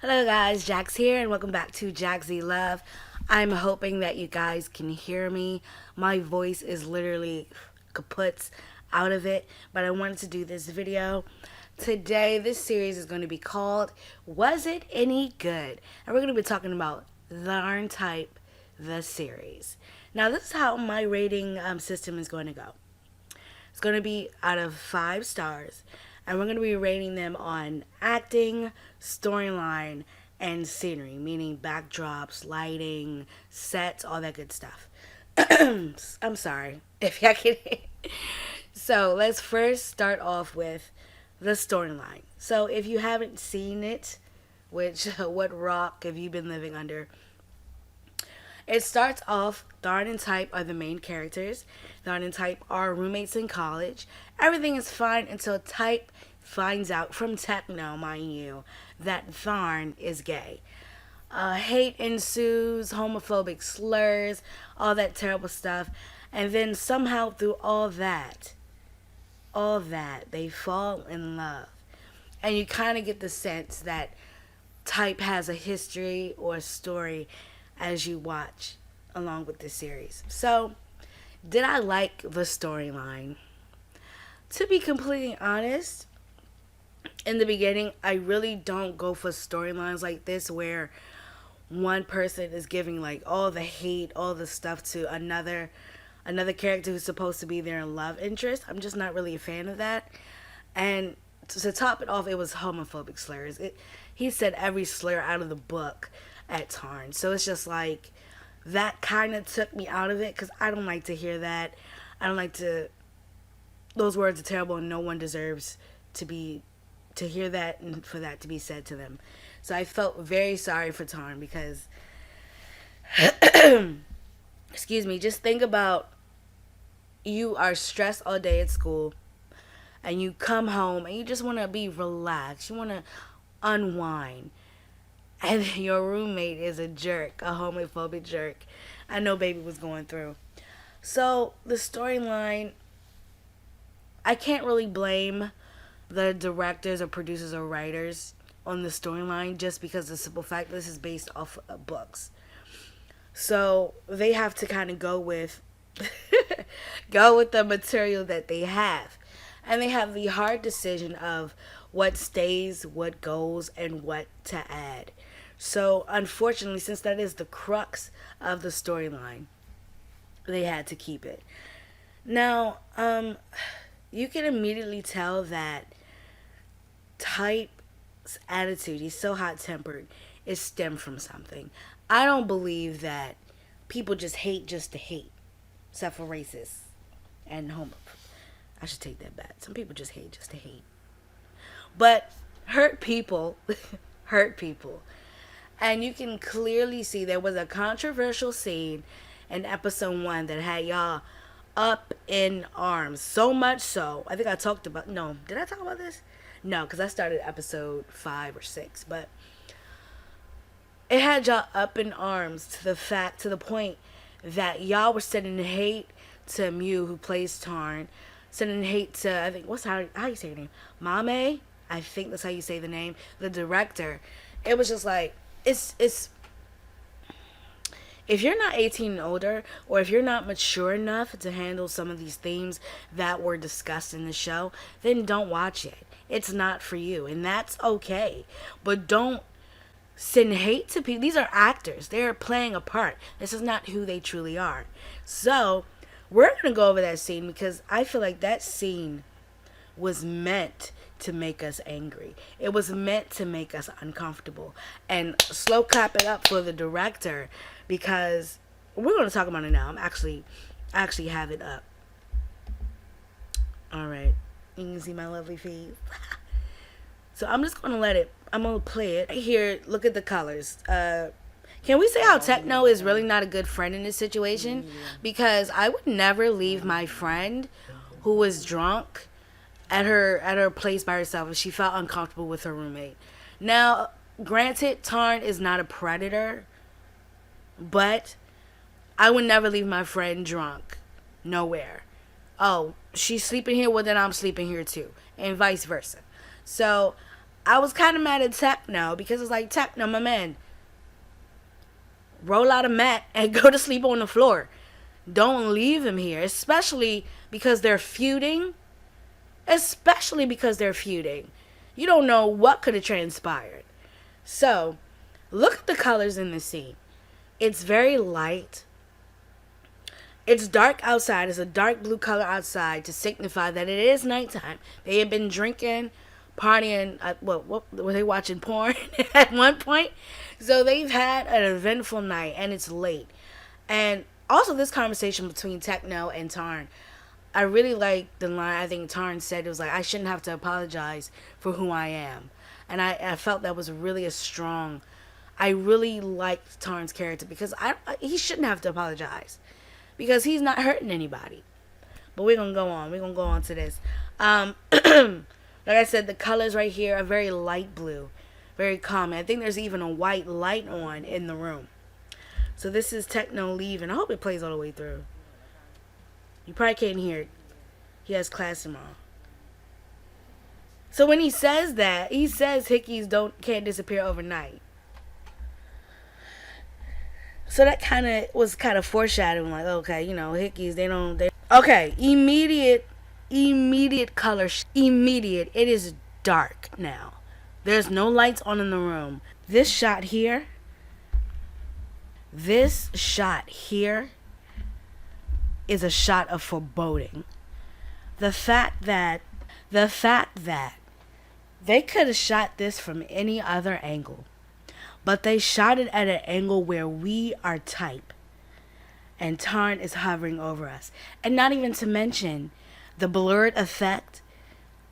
Hello guys, Jax here and welcome back to Jaxy Love. I'm hoping that you guys can hear me. My voice is literally kaput out of it, but I wanted to do this video. Today, this series is going to be called Was It Any Good? And we're going to be talking about Tharntype, the series. Now, this is how my rating system is going to go. It's going to be out of 5 stars, and we're going to be rating them on acting, storyline, and scenery, meaning backdrops, lighting, sets, all that good stuff. I'm sorry if y'all can. So let's first start off with the storyline. So if you haven't seen it, which what rock have you been living under? It starts off, Tharn and Type are the main characters. Tharn and Type are roommates in college. Everything is fine until Type finds out from Techno, mind you, that Tharn is gay. Hate ensues, homophobic slurs, all that terrible stuff. And then somehow through all that, they fall in love. And you kind of get the sense that Type has a history or a story as you watch along with this series. So, did I like the storyline? To be completely honest, in the beginning, I really don't go for storylines like this where one person is giving like all the hate, all the stuff to another character who's supposed to be their love interest. I'm just not really a fan of that. And to top it off, it was homophobic slurs. He said every slur out of the book at Tarn. So it's just like that kind of took me out of it because I don't like to hear that. I don't like to. Those words are terrible, and no one deserves to hear that and for that to be said to them. So I felt very sorry for Tarn because, excuse me, just think about you are stressed all day at school and you come home and you just want to be relaxed. You want to unwind. And your roommate is a jerk, a homophobic jerk. I know baby was going through. So the storyline, I can't really blame the directors or producers or writers on the storyline just because the simple fact this is based off of books. So they have to kind of go with go with the material that they have. And they have the hard decision of what stays, what goes, and what to add. So, unfortunately, since that is the crux of the storyline, they had to keep it. Now, you can immediately tell that Type's attitude, he's so hot tempered, is stemmed from something. I don't believe that people just hate just to hate, except for racists and homo. I should take that back. Some people just hate just to hate. But hurt people, hurt people. And you can clearly see there was a controversial scene in episode 1 that had y'all up in arms. So much so, I think I talked about, no, did I talk about this? No, because I started episode 5 or 6. But it had y'all up in arms to the point that y'all were sending hate to Mew, who plays Tarn. Sending hate to, I think, how you say her name? Mame? I think that's how you say the name. The director. It was just like, it's if you're not 18 and older, or if you're not mature enough to handle some of these themes that were discussed in the show, then don't watch it. It's not for you, and that's okay. But don't send hate to people. These are actors. They're playing a part. This is not who they truly are. So, we're going to go over that scene because I feel like that scene was meant to make us angry. It was meant to make us uncomfortable. And slow clap it up for the director because we're going to talk about it now. I actually have it up. All right. You can see my lovely face. So I'm just going to I'm going to play it. Here, look at the colors. Can we say how Techno is really not a good friend in this situation? Because I would never leave my friend who was drunk at her place by herself if she felt uncomfortable with her roommate. Now, granted, Tarn is not a predator, but I would never leave my friend drunk. Nowhere. Oh, she's sleeping here, well then I'm sleeping here too. And vice versa. So, I was kind of mad at Techno because it's like, Techno, my man, roll out a mat and go to sleep on the floor. Don't leave him here, especially because they're feuding. Especially because they're feuding. You don't know what could have transpired. So, look at the colors in the scene. It's very light. It's dark outside. It's a dark blue color outside to signify that it is nighttime. They had been drinking, partying. What were they watching porn at one point? So they've had an eventful night, and it's late. And also, this conversation between Techno and Tarn, I really like the line I think Tarn said. It was like, I shouldn't have to apologize for who I am. And I felt that was really a strong. I really liked Tarn's character because he shouldn't have to apologize because he's not hurting anybody. But we're going to go on. We're going to go on to this. Like I said, the colors right here are very light blue, very calm. I think there's even a white light on in the room. So this is Techno leaving. I hope it plays all the way through. You probably can't hear it. He has class tomorrow. So when he says that, he says hickeys can't disappear overnight. So that was foreshadowing, like, okay, hickeys, okay, immediate color, immediate. It is dark now. There's no lights on in the room. This shot here is a shot of foreboding. The fact that they could have shot this from any other angle, but they shot it at an angle where we are Type and Tarn is hovering over us. And not even to mention the blurred effect.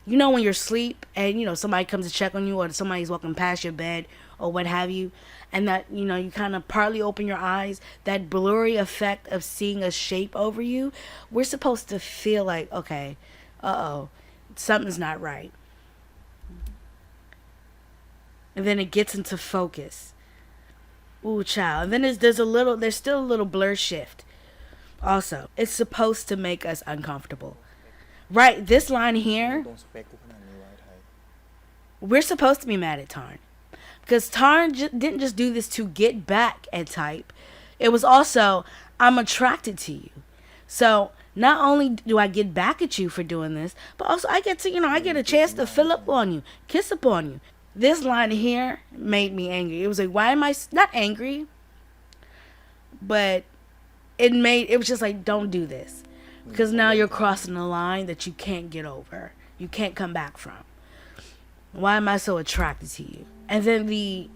You know when you're asleep and somebody comes to check on you, or somebody's walking past your bed or what have you, and that you kind of partly open your eyes, that blurry effect of seeing a shape over you, we're supposed to feel like, okay, something's not right. And then it gets into focus. Ooh, child. And then there's still a little blur shift. Also, it's supposed to make us uncomfortable. Right, this line here, we're supposed to be mad at Tarn. Because Tarn didn't just do this to get back at Type. It was also, I'm attracted to you. So, not only do I get back at you for doing this, but also I get a chance to fill up on you, kiss up on you. This line here made me angry. It was like, why am I not angry? But it was just like, don't do this. Because now you're crossing a line that you can't get over. You can't come back from. Why am I so attracted to you? And then the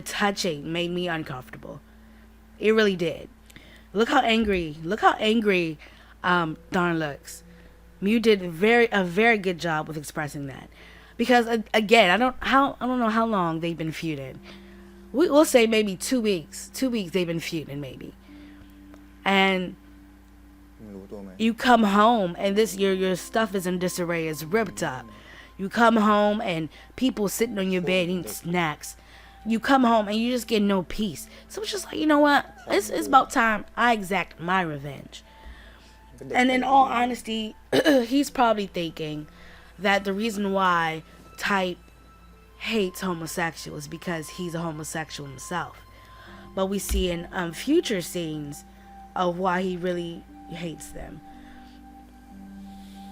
touching made me uncomfortable. It really did. Look how angry Darn looks. Mew did a very good job with expressing that. Because again, I don't know how long they've been feuding. We'll say maybe 2 weeks. 2 weeks they've been feuding maybe. And you come home and your stuff is in disarray, it's ripped up. You come home and people sitting on your bed eating snacks. You come home and you just get no peace. So it's just like, you know what? It's about time I exact my revenge. And in all honesty, he's probably thinking that the reason why Type hates homosexuals is because he's a homosexual himself. But we see in future scenes of why he really hates them.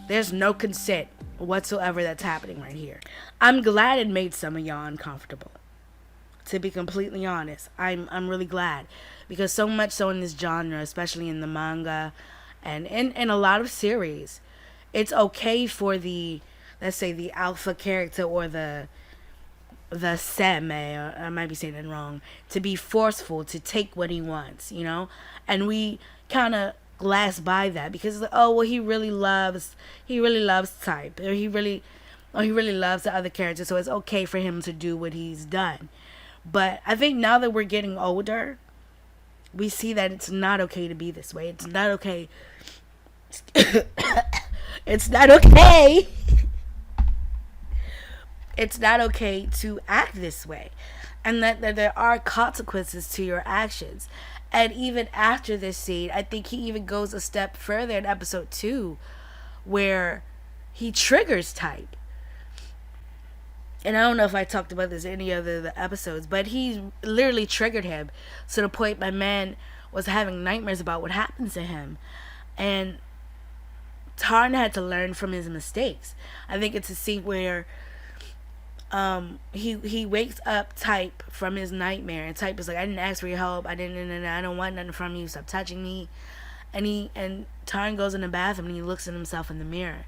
There's no consent whatsoever that's happening right here. I'm glad it made some of y'all uncomfortable. To be completely honest, I'm really glad, because so much so in this genre, especially in the manga and in a lot of series, it's okay for the, let's say, the alpha character or the seme, or I might be saying it wrong, to be forceful, to take what he wants, and we kind of glass by that because it's like, oh well, he really loves Type, or he really loves the other character, so it's okay for him to do what he's done. But I think now that we're getting older, we see that it's not okay to be this way. It's not okay. It's not okay. It's not okay to act this way. And that there are consequences to your actions. And even after this scene, I think he even goes a step further in episode 2, where he triggers Type. And I don't know if I talked about this in any other the episodes, but he literally triggered him to the point my man was having nightmares about what happened to him. And Tarn had to learn from his mistakes. I think it's a scene where he wakes up Type from his nightmare, and Type is like, I didn't ask for your help, I don't want nothing from you, stop touching me. And Tarn goes in the bathroom and he looks at himself in the mirror,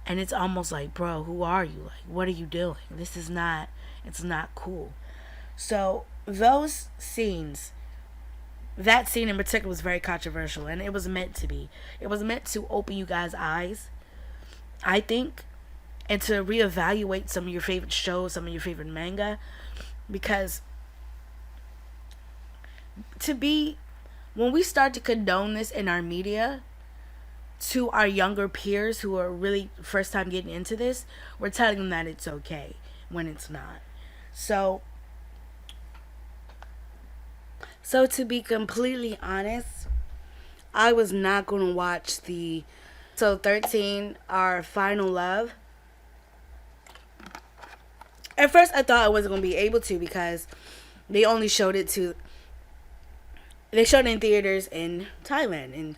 and it's almost like, bro, who are you? Like, what are you doing? This is not, it's not cool. So those scenes, that scene in particular was very controversial, and it was meant to be. It was meant to open you guys' eyes, I think, and to reevaluate some of your favorite shows, some of your favorite manga, because to be, when we start to condone this in our media to our younger peers who are really first time getting into this, we're telling them that it's okay when it's not. So to be completely honest, I was not going to watch the so 13, Our Final Love. At first I thought I wasn't going to be able to, because they only showed it to, they showed it in theaters in Thailand and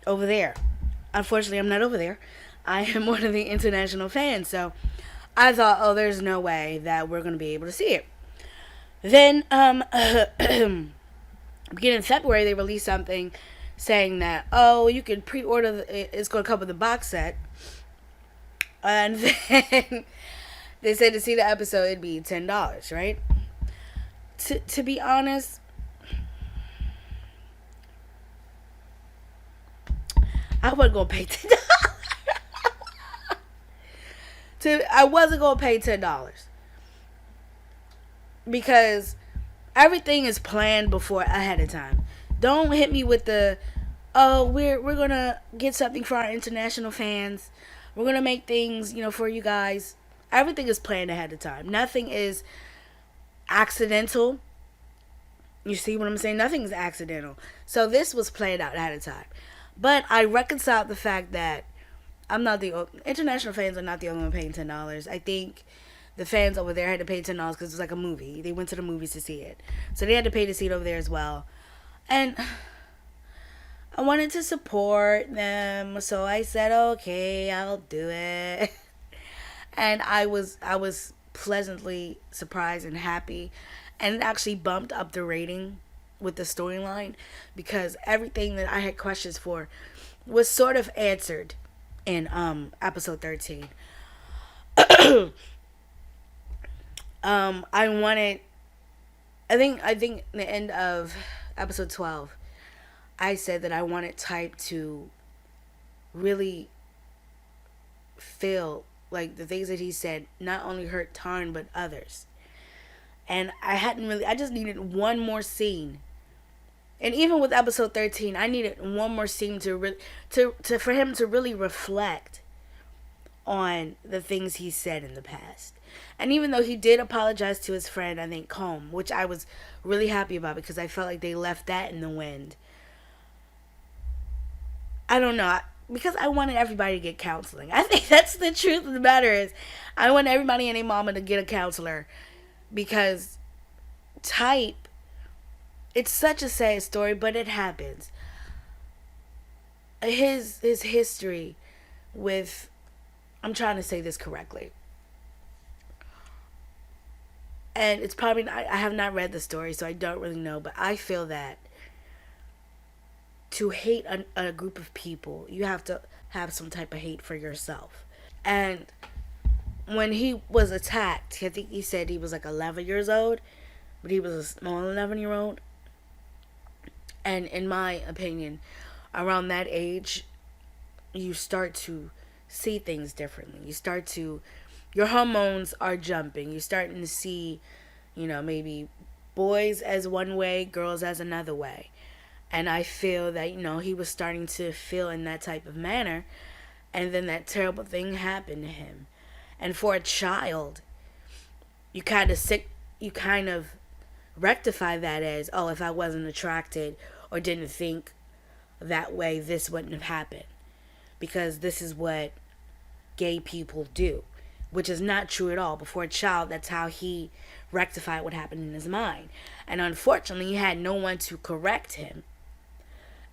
over there. Unfortunately, I'm not over there. I am one of the international fans, so I thought, oh, there's no way that we're going to be able to see it. Then, beginning of February, they released something saying that, oh, you can pre-order, it's going to come with a box set. And then they said to see the episode, it'd be $10, right? To be honest, I wasn't going to pay $10. I wasn't going to pay $10. Because everything is planned before, ahead of time. Don't hit me with the, oh, we're going to get something for our international fans. We're going to make things, for you guys. Everything is planned ahead of time. Nothing is accidental. You see what I'm saying? Nothing's accidental. So this was planned out ahead of time. But I reconciled the fact that international fans are not the only one paying $10. I think the fans over there had to pay $10 because it was like a movie. They went to the movies to see it. So they had to pay to see it over there as well. And I wanted to support them. So I said, okay, I'll do it. And I was pleasantly surprised and happy. And it actually bumped up the rating with the storyline, because everything that I had questions for was sort of answered in episode 13. I think the end of episode 12, I said that I wanted Type to really feel like the things that he said not only hurt Tarn but others. And I just needed one more scene. And even with episode 13, I needed one more scene for him to really reflect on the things he said in the past. And even though he did apologize to his friend, I think Combe, which I was really happy about, because I felt like they left that in the wind. I don't know, because I wanted everybody to get counseling. I think that's the truth of the matter is, I want everybody and their mama to get a counselor, because Type, it's such a sad story, but it happens. His history with, I'm trying to say this correctly, and it's probably, I have not read the story, so I don't really know, but I feel that to hate a group of people, you have to have some type of hate for yourself. And when he was attacked, I think he said he was like 11 years old, but he was a small 11-year-old. And in my opinion, around that age, you start to see things differently. Your hormones are jumping. You're starting to see, maybe boys as one way, girls as another way. And I feel that, he was starting to feel in that type of manner. And then that terrible thing happened to him. And for a child, you kind of rectify that as, oh, if I wasn't attracted or didn't think that way, this wouldn't have happened. Because this is what gay people do. which is not true at all. Before a child, that's how he rectified what happened in his mind. And unfortunately, he had no one to correct him.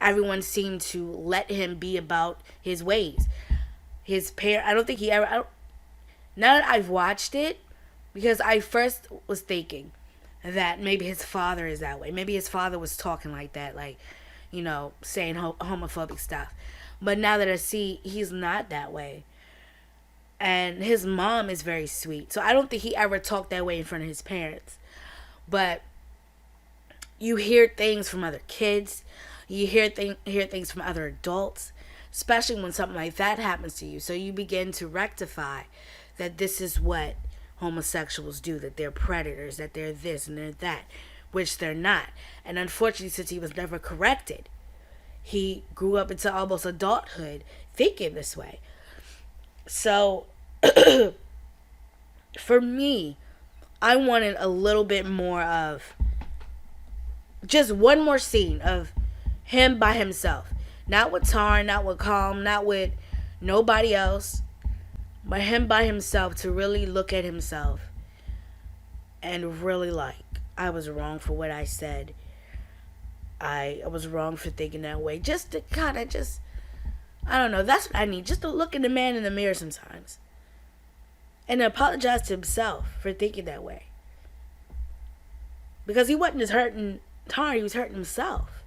Everyone seemed to let him be about his ways. His parent, I don't think he ever, now that I've watched it, because I first was thinking that maybe his father is that way. Maybe his father was talking like that, like, saying homophobic stuff. But now that I see he's not that way. And his mom is very sweet. So I don't think he ever talked that way in front of his parents. But you hear things from other kids. You hear things from other adults. Especially when something like that happens to you. So you begin to rectify that this is what homosexuals do. That they're predators. That they're this and they're that. Which they're not. And unfortunately, since he was never corrected, he grew up into almost adulthood thinking this way. So, for me, I wanted a little bit more of just one more scene of him by himself. Not with Tarn, not with Calm, not with nobody else, but him by himself to really look at himself and really I was wrong for what I said. I was wrong for thinking that way. Just to kind of I don't know. That's what I need. Just to look at the man in the mirror sometimes. And apologize to himself for thinking that way. Because he wasn't just hurting Tarn, he was hurting himself.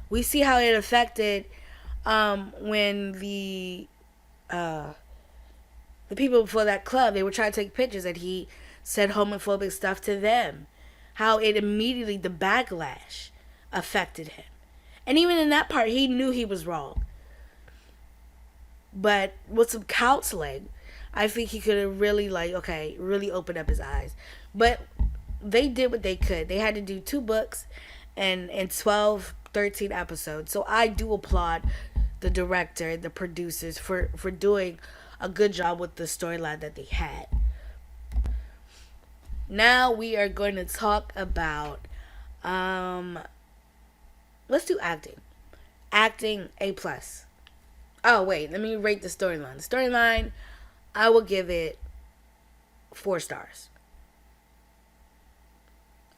We see how it affected when the people before that club, they were trying to take pictures and he said homophobic stuff to them. How it immediately, the backlash affected him. And even in that part, he knew he was wrong. But with some counseling, I think he could have really really opened up his eyes. But they did what they could. They had to do 2 books and 12, 13 episodes. So I do applaud the director, the producers for doing a good job with the storyline that they had. Now we are going to talk about let's do acting. Acting A+. Oh, wait. Let me rate the storyline. The storyline, I will give it 4 stars.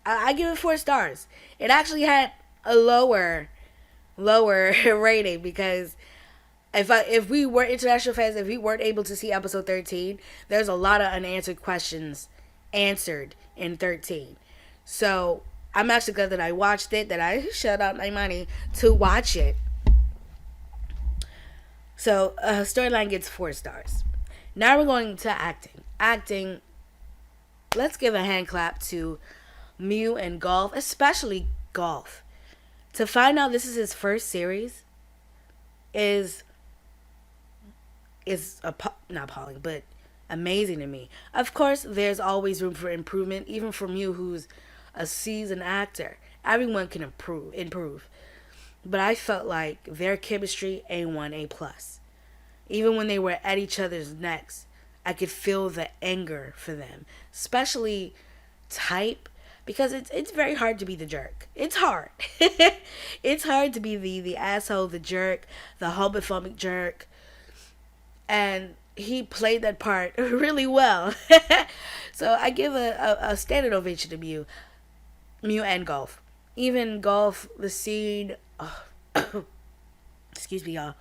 I give it 4 stars. It actually had a lower rating because if we were international fans, if we weren't able to see episode 13, there's a lot of unanswered questions answered in 13. So I'm actually glad that I watched it, that I shelled out my money to watch it. So, storyline gets 4 stars. Now we're going to acting. Acting, let's give a hand clap to Mew and Golf, especially Golf. To find out this is his first series is not appalling, but amazing to me. Of course, there's always room for improvement, even for Mew, who's a seasoned actor. Everyone can improve. But I felt like their chemistry, A1, A+. Even when they were at each other's necks, I could feel the anger for them. Especially Type, because it's very hard to be the jerk. It's hard. It's hard to be the asshole, the jerk, the homophobic jerk. And he played that part really well. So I give a standing ovation to Mew and Golf. Even Golf, the scene... excuse me, y'all.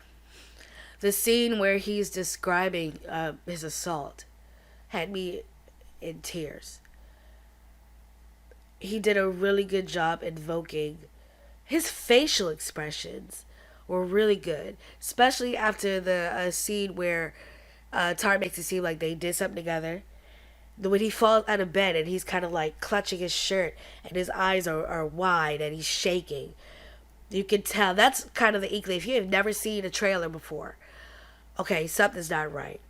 The scene where he's describing his assault had me in tears. He did a really good job invoking. His facial expressions were really good, especially after the scene where Tar makes it seem like they did something together. When he falls out of bed and he's kind of like clutching his shirt and his eyes are wide and he's shaking. You can tell. That's kind of the inkling. If you have never seen a trailer before, okay, something's not right.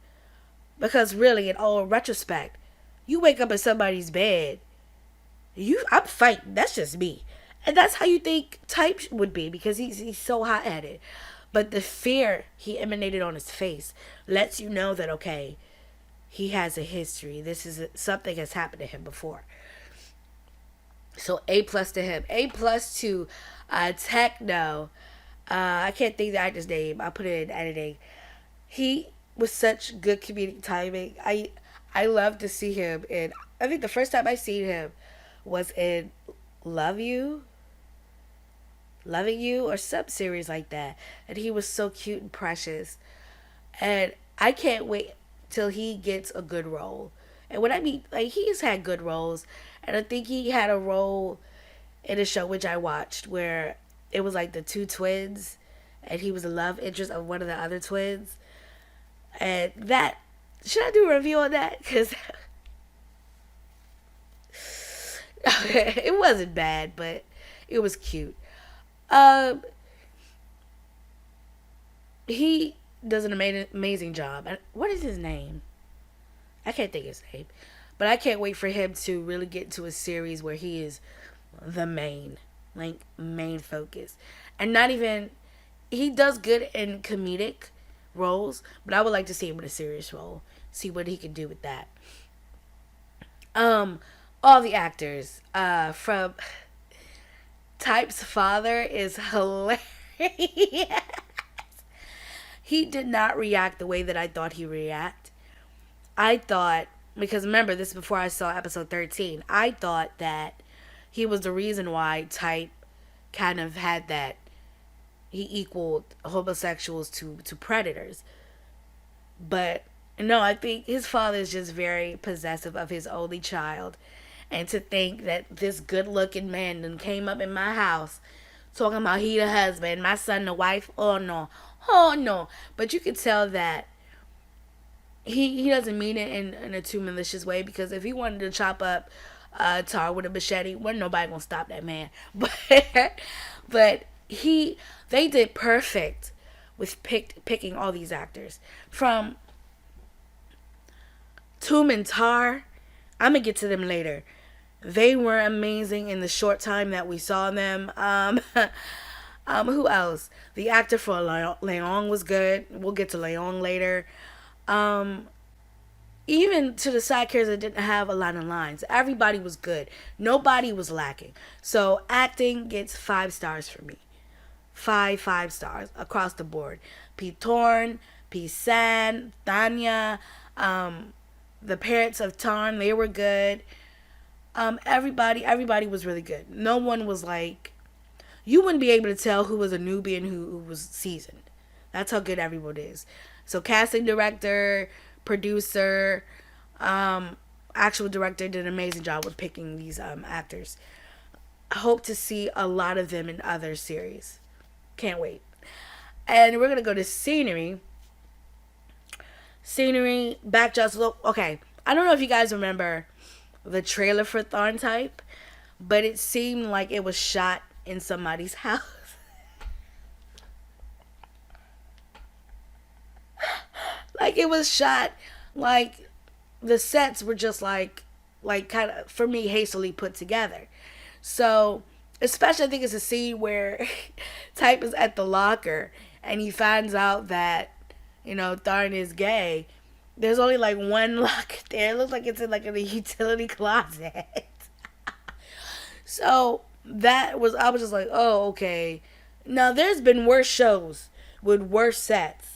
Because really, in all retrospect, you wake up in somebody's bed, I'm fighting. That's just me. And that's how you think Type would be, because he's so hot-headed. But the fear he emanated on his face lets you know that, okay, he has a history. Something has happened to him before. So A+ to him. A+ to Techno. I can't think the actor's name. I'll put it in editing. He was such good comedic timing. I I love to see him in. I think the first time I seen him was in Love You, Loving You, or some series like that, and he was so cute and precious. And I can't wait till he gets a good role. And when I mean, like, he's had good roles, and I think he had a role in a show which I watched where it was like the two twins, and he was a love interest of one of the other twins. And that, should I do a review on that? Because it wasn't bad, but it was cute. Um, he does an amazing job. What is his name? I can't think of his name, but I can't wait for him to really get to a series where he is the main, like main focus, and not even. He does good in comedic roles, but I would like to see him in a serious role. See what he can do with that. Um, all the actors, from Type's father is hilarious. He did not react the way that I thought he would react. I thought, because remember this is before I saw episode 13, I thought that he was the reason why Type kind of had that, he equaled homosexuals to predators. But no, I think his father is just very possessive of his only child. And to think that this good looking man then came up in my house talking about he the husband, my son the wife, oh no. Oh no. But you could tell that he doesn't mean it in a too malicious way, because if he wanted to chop up Tar with a machete, wasn't nobody gonna stop that man. But they did perfect with picking all these actors. From Toom and Tar, I'm gonna get to them later. They were amazing in the short time that we saw them. Who else? The actor for Leon was good. We'll get to Leon later. Um, Even to the side characters that didn't have a lot of lines, everybody was good. Nobody was lacking. So acting gets 5 stars for me. Five stars across the board. P. Torn, P. San, Tanya, the parents of Tarn, they were good. Everybody was really good. No one was like, you wouldn't be able to tell who was a newbie and who was seasoned. That's how good everyone is. So casting director, producer, actual director did an amazing job with picking these actors. I hope to see a lot of them in other series. Can't wait. And we're gonna go to scenery. Scenery, backdrops. Look, okay. I don't know if you guys remember the trailer for Tharntype, but it seemed like it was shot in somebody's house. Like it was shot, like the sets were just like kind of, for me, hastily put together. So especially I think it's a scene where Type is at the locker and he finds out that, Tharn is gay. There's only like one locker there. It looks like it's in like a utility closet. So I was just like, oh, okay. Now there's been worse shows with worse sets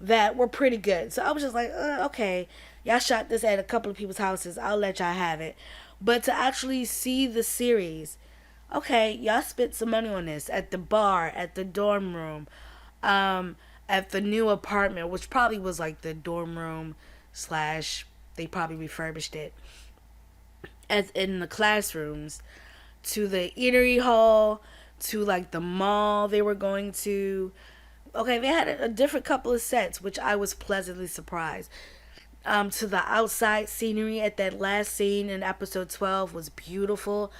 that were pretty good. So I was just like, okay, y'all shot this at a couple of people's houses. I'll let y'all have it. But to actually see the series, okay, y'all spent some money on this at the bar, at the dorm room, at the new apartment, which probably was like the dorm room slash they probably refurbished it, as in the classrooms, to the eatery hall, to like the mall they were going to. Okay, they had a different couple of sets, which I was pleasantly surprised. To the outside scenery at that last scene in episode 12 was beautiful.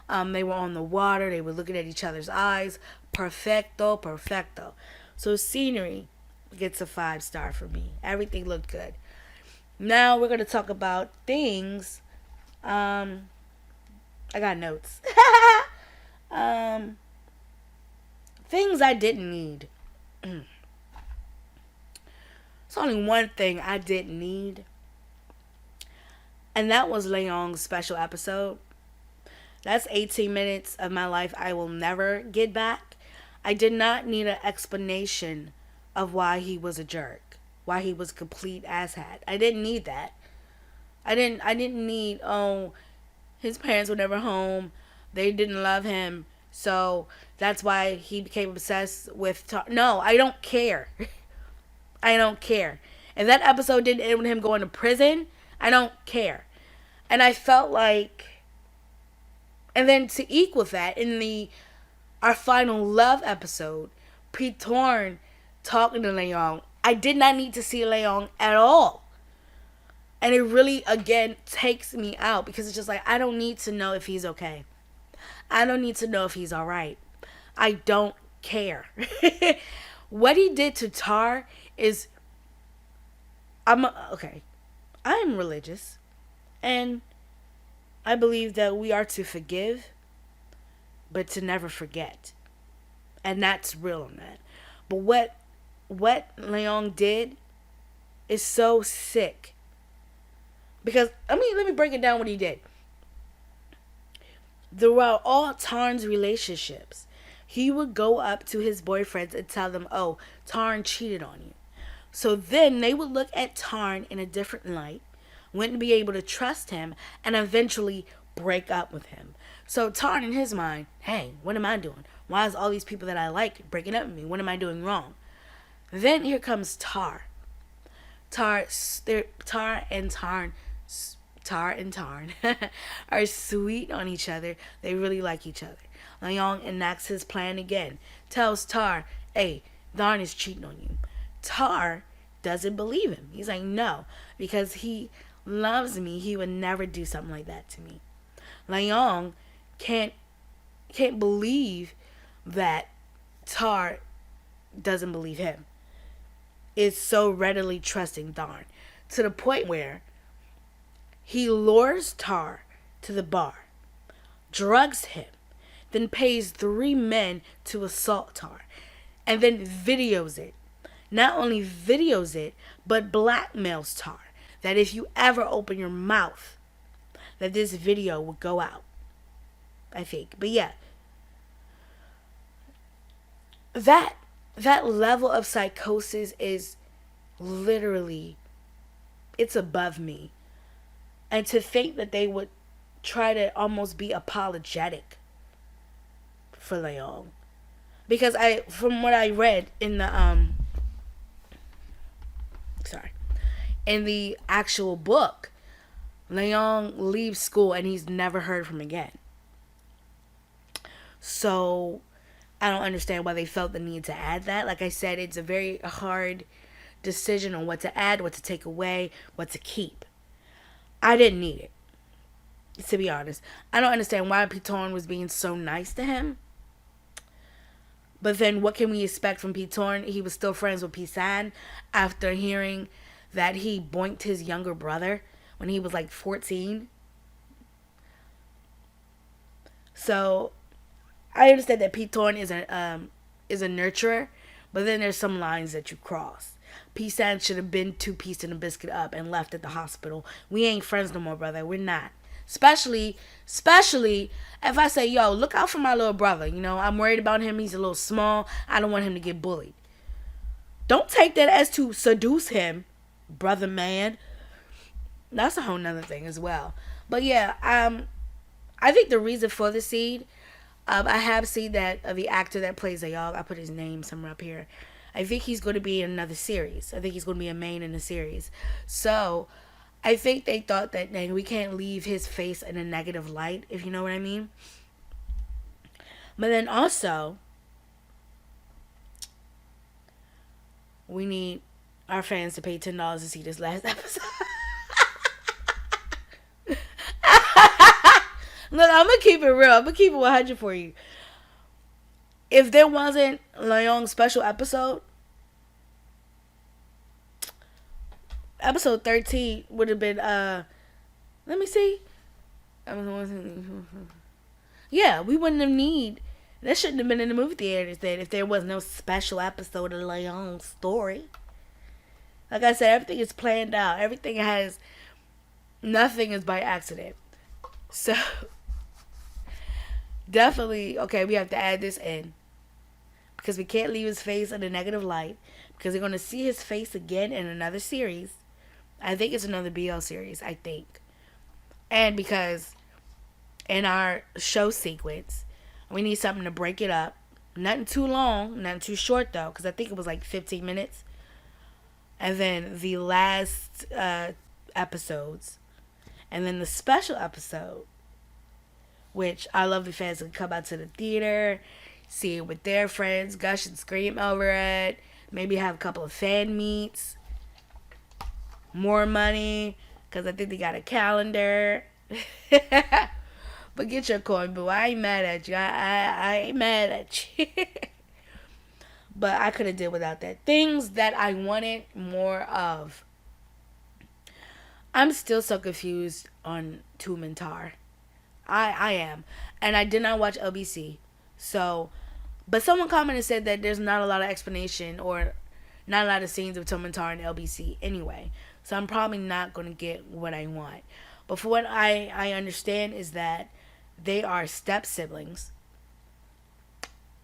They were on the water. They were looking at each other's eyes. Perfecto, perfecto. So scenery gets a 5-star for me. Everything looked good. Now we're going to talk about things. I got notes. Things I didn't need. It's only one thing I didn't need, and that was Leong's special episode. That's 18 minutes of my life I will never get back. I did not need an explanation of why he was a jerk, why he was a complete asshat. I didn't need that. I didn't need, oh, his parents were never home. They didn't love him. So that's why he became obsessed with no, I don't care. I don't care. If that episode didn't end with him going to prison, I don't care. And I felt like, and then to equal that, in the our final love episode, Pete Torn talking to Leon, I did not need to see Leon at all. And it really, again, takes me out because it's just like, I don't need to know if he's okay. I don't need to know if he's all right. I don't care. What he did to Tar is, okay. I'm religious, and I believe that we are to forgive, but to never forget, and that's real on that. But what Leon did is so sick. Because let me break it down what he did. Throughout all Tarn's relationships, he would go up to his boyfriends and tell them, "Oh, Tarn cheated on you." So then they would look at Tarn in a different light, wouldn't be able to trust him, and eventually break up with him. So Tarn, in his mind, hey, what am I doing? Why is all these people that I like breaking up with me? What am I doing wrong? Then here comes Tar. Tar and Tarn Tar and Tarn are sweet on each other. They really like each other. Leon enacts his plan again. Tells Tar, hey, Tarn is cheating on you. Tar doesn't believe him. He's like, no, because he loves me. He would never do something like that to me. Leon can't believe that Tar doesn't believe him. Is so readily trusting Tarn to the point where he lures Tar to the bar, drugs him, then pays 3 men to assault Tar, and then videos it. Not only videos it, but blackmails Tar that if you ever open your mouth, that this video will go out. I think. But yeah, that level of psychosis is literally, it's above me. And to think that they would try to almost be apologetic for Leon. Because from what I read in the in the actual book, Leon leaves school and he's never heard from again. So I don't understand why they felt the need to add that. Like I said, it's a very hard decision on what to add, what to take away, what to keep. I didn't need it, to be honest. I don't understand why Piton was being so nice to him. But then what can we expect from Piton? He was still friends with Pisan after hearing that he boinked his younger brother when he was like 14. So I understand that Piton is a nurturer, but then there's some lines that you cross. Pisan should have been 2 pieces and a biscuit up and left at the hospital. We ain't friends no more, brother. We're not. Especially if I say, yo, look out for my little brother. You know, I'm worried about him. He's a little small. I don't want him to get bullied. Don't take that as to seduce him, brother man. That's a whole nother thing as well. But yeah, I think the reason for the seed, I have seen that the actor that plays Ayog, I put his name somewhere up here. I think he's going to be in another series. I think he's going to be a main in the series. So I think they thought that dang, we can't leave his face in a negative light, if you know what I mean. But then also, we need our fans to pay $10 to see this last episode. Look, I'm going to keep it real. I'm going to keep it 100 for you. If there wasn't Leon's special episode 13 would have been, let me see. Yeah, we wouldn't have that shouldn't have been in the movie theaters then if there was no special episode of Leon's story. Like I said, everything is planned out. Nothing is by accident. So, definitely, okay, we have to add this in. Because we can't leave his face in a negative light. Because we're going to see his face again in another series. I think it's another BL series, I think. And because in our show sequence, we need something to break it up. Nothing too long, nothing too short though, because I think it was like 15 minutes. And then the last episodes, and then the special episode, which I love the fans can come out to the theater, see it with their friends, gush and scream over it, maybe have a couple of fan meets, more money, because I think they got a calendar. But get your coin, boo. I ain't mad at you. I ain't mad at you. But I could have did without that. Things that I wanted more of. I'm still so confused on Toom and Tar. I am. And I did not watch LBC. So, but someone commented and said that there's not a lot of explanation or not a lot of scenes of Toom and Tar in LBC anyway. So I'm probably not going to get what I want. But for what I understand is that they are step siblings.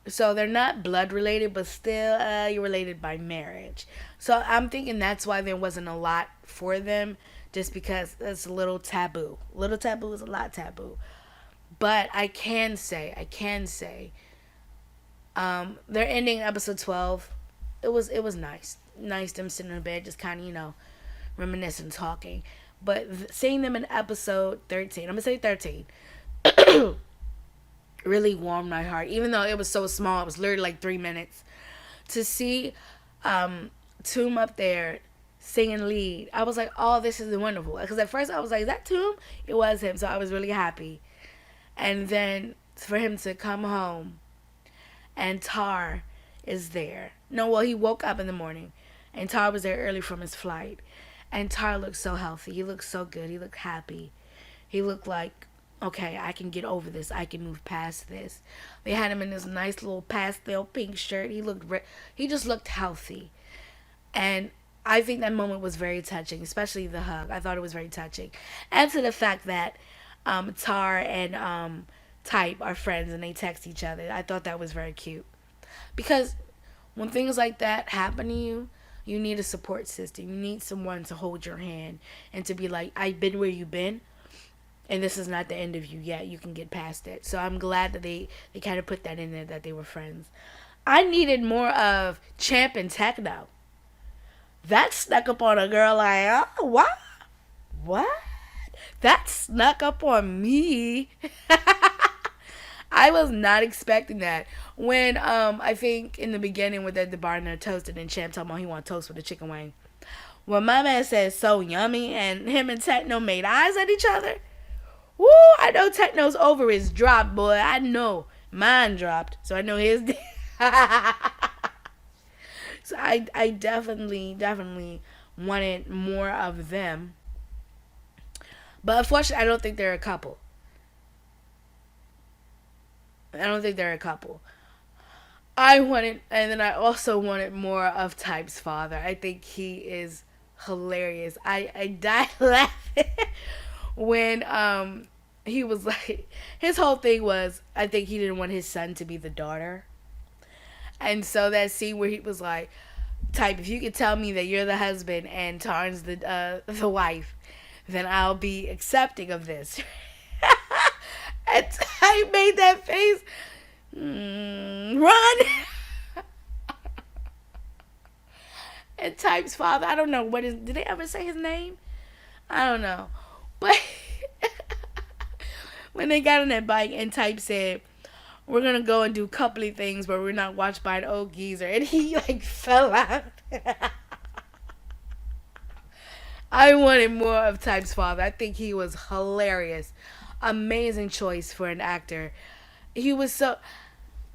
So they're not blood related, but still you're related by marriage. So I'm thinking that's why there wasn't a lot for them, just because it's a little taboo. Little taboo is a lot taboo. But I can say, they're ending episode 12. It was nice. Nice them sitting in bed, just kind of, reminiscing, talking. But seeing them in episode 13, I'm going to say 13, really warmed my heart. Even though it was so small, it was literally like 3 minutes. To see Toom up there singing lead, I was like, oh, this is wonderful. Because at first I was like, is that Toom? It was him, so I was really happy. And then for him to come home and Tar is there. No, well, he woke up in the morning and Tar was there early from his flight. And Tar looked so healthy. He looked so good. He looked happy. He looked like, okay, I can get over this. I can move past this. They had him in this nice little pastel pink shirt. He just looked healthy. And I think that moment was very touching, especially the hug. I thought it was very touching. And to the fact that Tar and Type are friends and they text each other. I thought that was very cute. Because when things like that happen to you, you need a support system. You need someone to hold your hand and to be like, I've been where you've been, and this is not the end of you yet. You can get past it. So I'm glad that they kind of put that in there, that they were friends. I needed more of Champ and Techno. That snuck up on a girl like, oh, what? What? That snuck up on me. I was not expecting that. When I think in the beginning with the bar and they're toasted and Champ told me he want toast with a chicken wing. When my man said so yummy and him and Techno made eyes at each other. Woo, I know Techno's over his dropped, boy. I know. Mine dropped. So I know his did. So I definitely wanted more of them. But unfortunately, I don't think they're a couple. And then I also wanted more of Type's father. I think he is hilarious. I died laughing when he was like, his whole thing was, I think he didn't want his son to be the daughter. And so that scene where he was like, Type, if you could tell me that you're the husband and Tarn's the wife, then I'll be accepting of this. And Type made that face. Run. And Type's father, I don't know did they ever say his name? I don't know. But when they got on that bike and Type said, we're gonna go and do coupley things where we're not watched by an old geezer, and he like fell out. I wanted more of Type's father. I think he was hilarious. Amazing choice for an actor. He was so,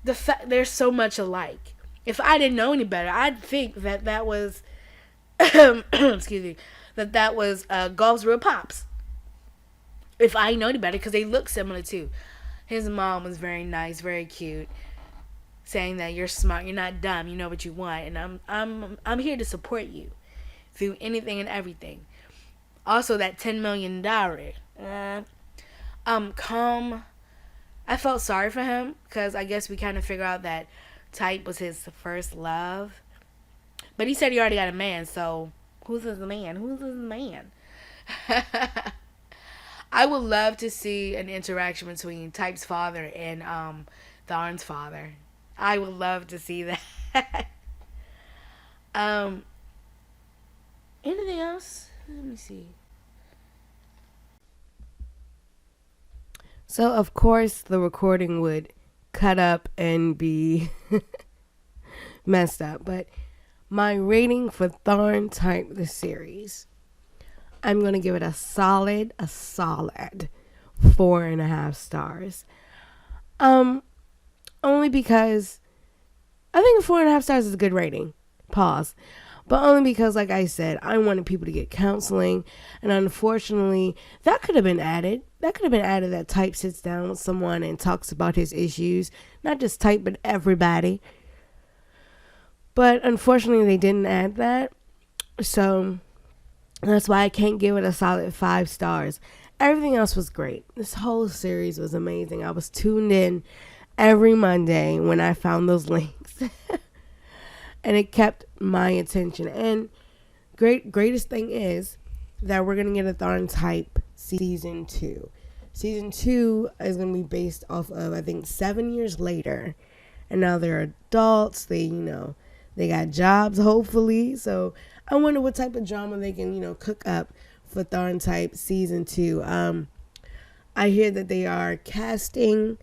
they're so much alike. If I didn't know any better, I'd think that was excuse me, that was Golf's real pops. If I know any better, because they look similar too. His mom was very nice, very cute, saying that you're smart, you're not dumb, you know what you want, and I'm here to support you through anything and everything. Also, that $10 million. I felt sorry for him because I guess we kind of figure out that Type was his first love, but he said he already got a man, so Who's this man? Who's this man? I would love to see an interaction between Type's father and Tharn's father. I would love to see that. um, anything else? Let me see. So of course the recording would cut up and be messed up, but my rating for Tharntype the series, I'm gonna give it a solid 4.5 stars. Only because I think 4.5 stars is a good rating. Pause. But only because, like I said, I wanted people to get counseling, and unfortunately, that could have been added. That Type sits down with someone and talks about his issues, not just Type, but everybody. But unfortunately, they didn't add that, so that's why I can't give it a solid 5 stars. Everything else was great. This whole series was amazing. I was tuned in every Monday when I found those links. And it kept my attention. And greatest thing is that we're going to get a Tharntype season 2. Season 2 is going to be based off of, I think, 7 years later. And now they're adults. They got jobs, hopefully. So I wonder what type of drama they can, cook up for Tharntype season 2. I hear that they are casting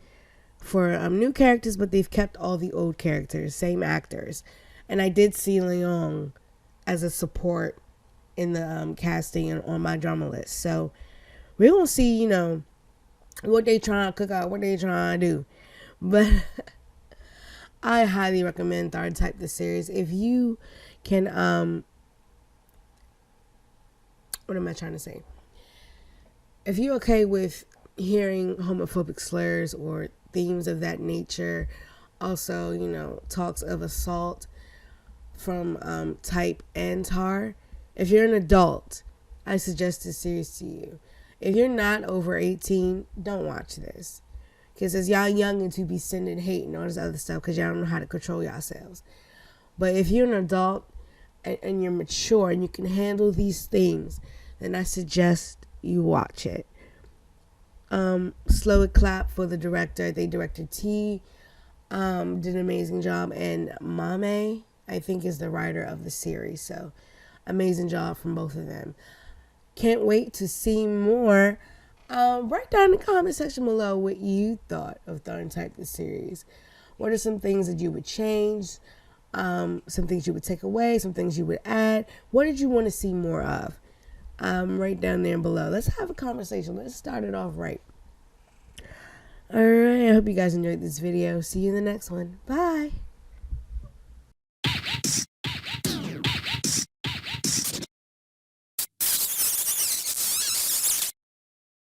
for new characters, but they've kept all the old characters, same actors. And I did see Leon as a support in the casting and on my drama list. So we're going to see, what they trying to cook out, what they trying to do. But I highly recommend Tharntype the series. If you can, what am I trying to say? If you're okay with hearing homophobic slurs or themes of that nature, also, talks of assault from Type and Tar. If you're an adult, I suggest this series to you. If you're not over 18, don't watch this. Because as y'all youngin' to be sending hate and all this other stuff because y'all don't know how to control yourselves. But if you're an adult and you're mature and you can handle these things, then I suggest you watch it. Slow it clap for the director. They directed T. Did an amazing job. And Mame, I think, is the writer of the series. So amazing job from both of them. Can't wait to see more. Write down in the comment section below what you thought of Tharntype the series. What are some things that you would change? Some things you would take away, some things you would add. What did you want to see more of? Right down there below. Let's have a conversation. Let's start it off right. Alright, I hope you guys enjoyed this video. See you in the next one. Bye.